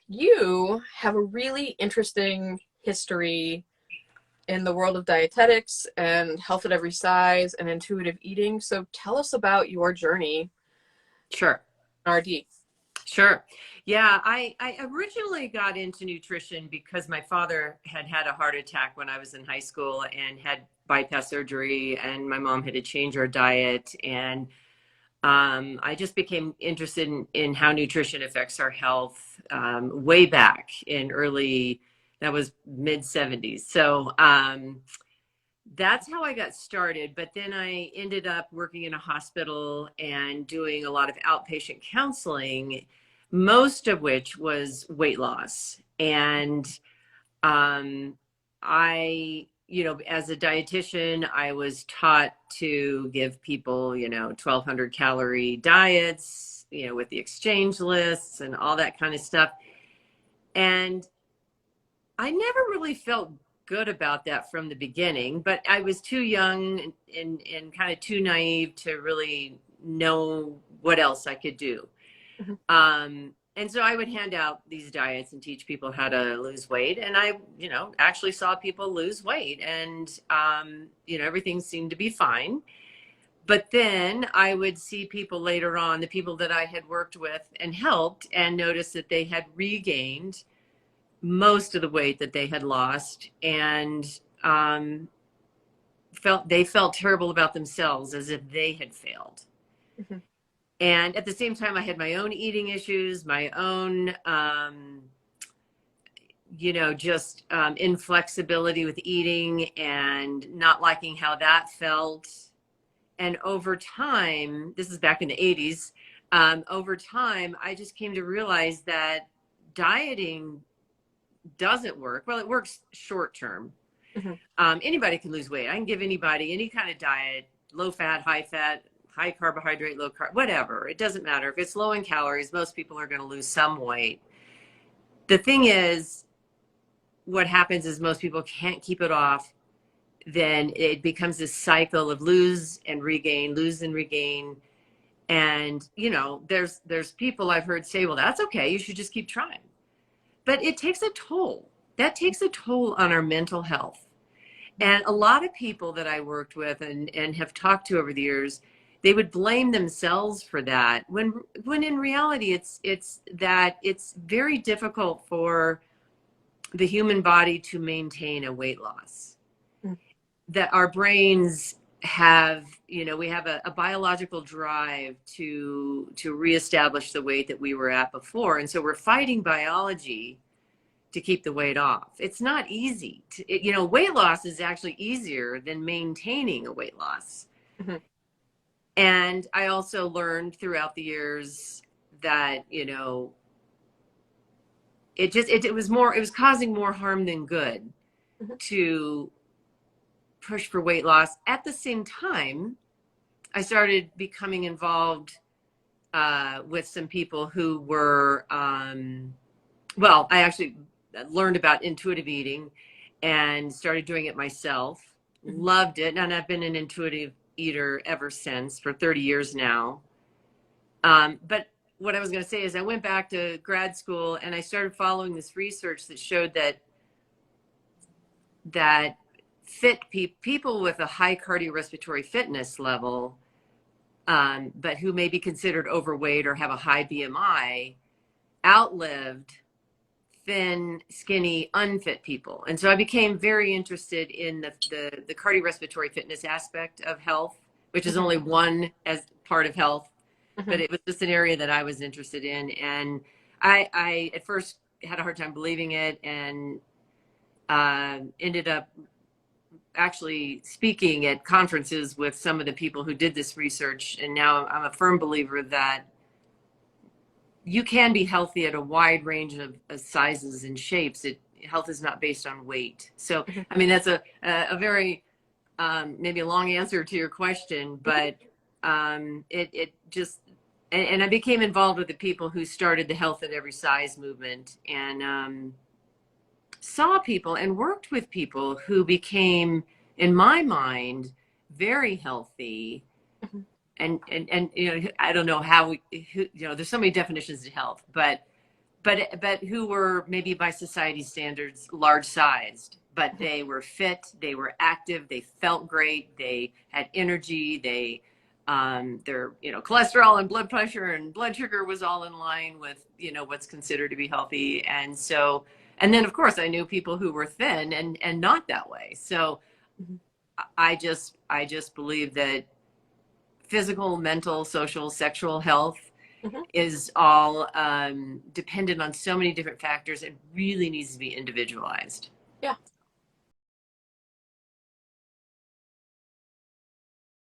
You have a really interesting history in the world of dietetics and health at every size and intuitive eating. So tell us about your journey Sure, in RD. sure. Yeah, I originally got into nutrition because my father had had a heart attack when I was in high school and had bypass surgery, and my mom had to change her diet. And I just became interested in how nutrition affects our health way back in that was mid 70s. So that's how I got started. But then I ended up working in a hospital and doing a lot of outpatient counseling, most of which was weight loss. And um, as a dietitian, I was taught to give people, 1,200 calorie diets, with the exchange lists and all that kind of stuff. And I never really felt good about that from the beginning, but I was too young and kind of too naive to really know what else I could do. Mhm. And so I would hand out these diets and teach people how to lose weight. And I, actually saw people lose weight and, everything seemed to be fine. But then I would see people later on, the people that I had worked with and helped, and notice that they had regained most of the weight that they had lost and felt terrible about themselves as if they had failed. Mhm. And at the same time, I had my own eating issues, my own, just inflexibility with eating and not liking how that felt. And over time, this is back in the 80s, over time, I just came to realize that dieting doesn't work. Well, it works short term. Mhm. Anybody can lose weight. I can give anybody any kind of diet, low fat, high carbohydrate, low carb, whatever. It doesn't matter. If it's low in calories, most people are going to lose some weight. The thing is, what happens is most people can't keep it off. Then it becomes this cycle of lose and regain, lose and regain. And, there's people I've heard say, well, that's okay. You should just keep trying. But it takes a toll. That takes a toll on our mental health. And a lot of people that I worked with and have talked to over the years, they would blame themselves for that when in reality it's that it's very difficult for the human body to maintain a weight loss. Mhm. That our brains have, we have a biological drive to reestablish the weight that we were at before. And so we're fighting biology to keep the weight off. It's not easy. Weight loss is actually easier than maintaining a weight loss. Mhm. And I also learned throughout the years that, it was causing more harm than good Mhm. to push for weight loss. At the same time, I started becoming involved with some people who were, I actually learned about intuitive eating and started doing it myself. Mhm. Loved it. And I've been an intuitive eater ever since for 30 years now. But what I was going to say is I went back to grad school and I started following this research that showed that people with a high cardiorespiratory fitness level, but who may be considered overweight or have a high BMI, outlived thin, skinny, unfit people. And so I became very interested in the cardiorespiratory fitness aspect of health, which is Mhm. only one as part of health, but Mhm. it was just an area that I was interested in. And I at first had a hard time believing it and ended up actually speaking at conferences with some of the people who did this research. And now I'm a firm believer that you can be healthy at a wide range of sizes and shapes. Health is not based on weight. So, Mhm. I mean, that's a very maybe a long answer to your question, Mhm. but it just and I became involved with the people who started the Health at Every Size movement and saw people and worked with people who became, in my mind, very healthy Mhm. and I don't know how there's so many definitions to health, but but who were maybe by society standards large sized, but they were fit, they were active, they felt great, they had energy, they their cholesterol and blood pressure and blood sugar was all in line with what's considered to be healthy. And so, and then of course I knew people who were thin and not that way. So I just believe that physical, mental, social, sexual health Mhm. is all dependent on so many different factors. It really needs to be individualized. Yeah.